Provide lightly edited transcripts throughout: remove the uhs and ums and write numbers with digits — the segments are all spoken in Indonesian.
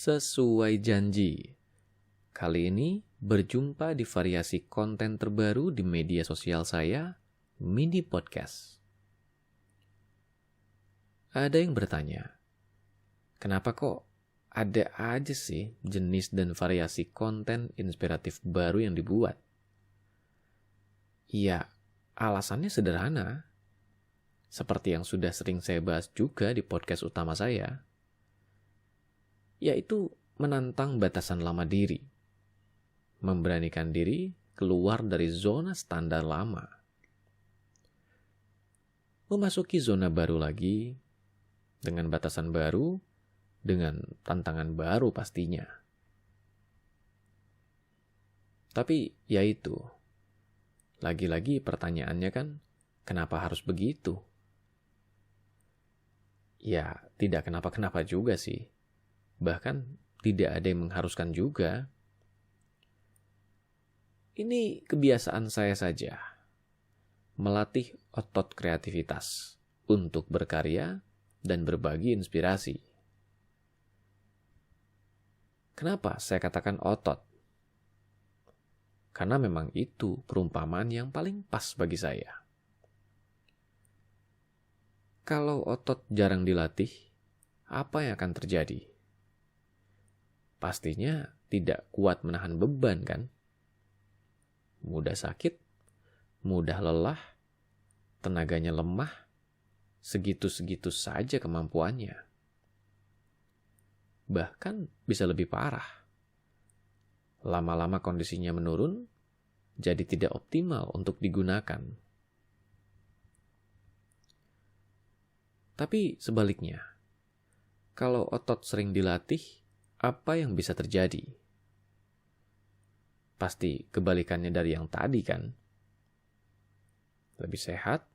Sesuai janji, kali ini berjumpa di variasi konten terbaru di media sosial saya, Mini Podcast. Ada yang bertanya, kenapa kok ada aja sih jenis dan variasi konten inspiratif baru yang dibuat? Ya, alasannya sederhana. Seperti yang sudah sering saya bahas juga di podcast utama saya, yaitu menantang batasan lama diri, memberanikan diri keluar dari zona standar lama, memasuki zona baru lagi, dengan batasan baru, dengan tantangan baru pastinya. Tapi yaitu, lagi-lagi pertanyaannya kan, kenapa harus begitu? Ya, tidak kenapa-kenapa juga sih. Bahkan tidak ada yang mengharuskan juga. Ini kebiasaan saya saja. Melatih otot kreativitas untuk berkarya dan berbagi inspirasi. Kenapa saya katakan otot? Karena memang itu perumpamaan yang paling pas bagi saya. Kalau otot jarang dilatih, apa yang akan terjadi? Pastinya tidak kuat menahan beban kan? Mudah sakit, mudah lelah, tenaganya lemah, segitu-segitu saja kemampuannya. Bahkan bisa lebih parah. Lama-lama kondisinya menurun, jadi tidak optimal untuk digunakan. Tapi sebaliknya, kalau otot sering dilatih, apa yang bisa terjadi? Pasti kebalikannya dari yang tadi kan? Lebih sehat,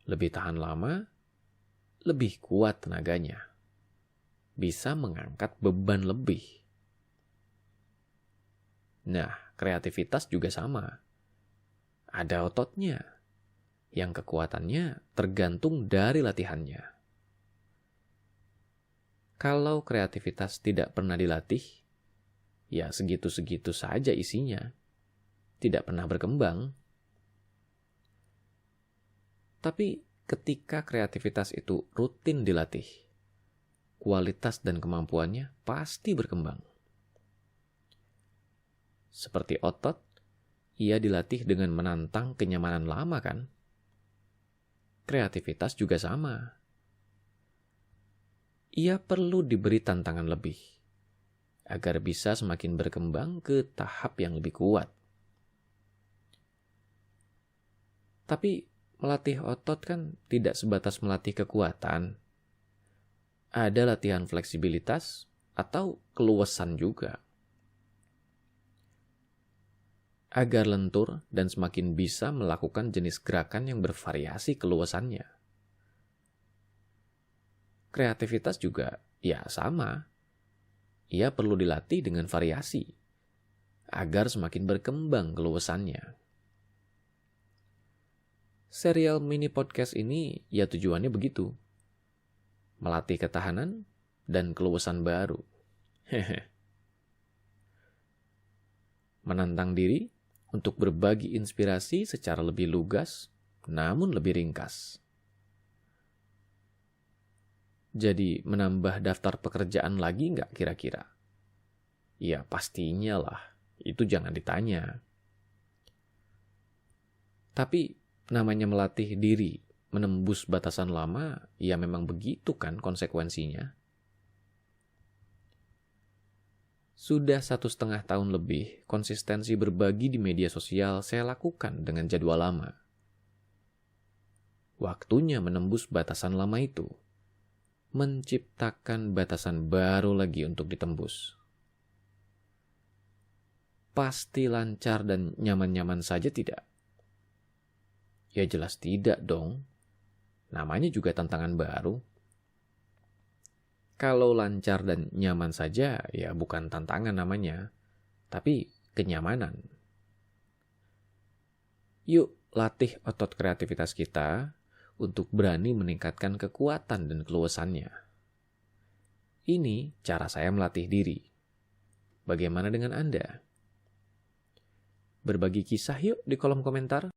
lebih tahan lama, lebih kuat tenaganya. Bisa mengangkat beban lebih. Nah, kreativitas juga sama. Ada ototnya, yang kekuatannya tergantung dari latihannya. Kalau kreativitas tidak pernah dilatih, ya segitu-segitu saja isinya. Tidak pernah berkembang. Tapi ketika kreativitas itu rutin dilatih, kualitas dan kemampuannya pasti berkembang. Seperti otot, ia dilatih dengan menantang kenyamanan lama kan? Kreativitas juga sama. Ia perlu diberi tantangan lebih, agar bisa semakin berkembang ke tahap yang lebih kuat. Tapi melatih otot kan tidak sebatas melatih kekuatan. Ada latihan fleksibilitas atau keluasan juga. Agar lentur dan semakin bisa melakukan jenis gerakan yang bervariasi keluasannya. Kreativitas juga, ya sama. Ia perlu dilatih dengan variasi, agar semakin berkembang keluasannya. Serial mini podcast ini, ya tujuannya begitu. Melatih ketahanan dan keluasan baru. Menantang diri untuk berbagi inspirasi secara lebih lugas, namun lebih ringkas. Jadi menambah daftar pekerjaan lagi nggak kira-kira? Ya pastinya lah, itu jangan ditanya. Tapi namanya melatih diri, menembus batasan lama, ya memang begitu kan konsekuensinya. Sudah 1,5 tahun lebih, konsistensi berbagi di media sosial saya lakukan dengan jadwal lama. Waktunya menembus batasan lama itu. Menciptakan batasan baru lagi untuk ditembus. Pasti lancar dan nyaman-nyaman saja tidak? Ya jelas tidak dong. Namanya juga tantangan baru. Kalau lancar dan nyaman saja, ya bukan tantangan namanya, tapi kenyamanan. Yuk latih otot kreativitas kita untuk berani meningkatkan kekuatan dan keluasannya. Ini cara saya melatih diri. Bagaimana dengan Anda? Berbagi kisah yuk di kolom komentar.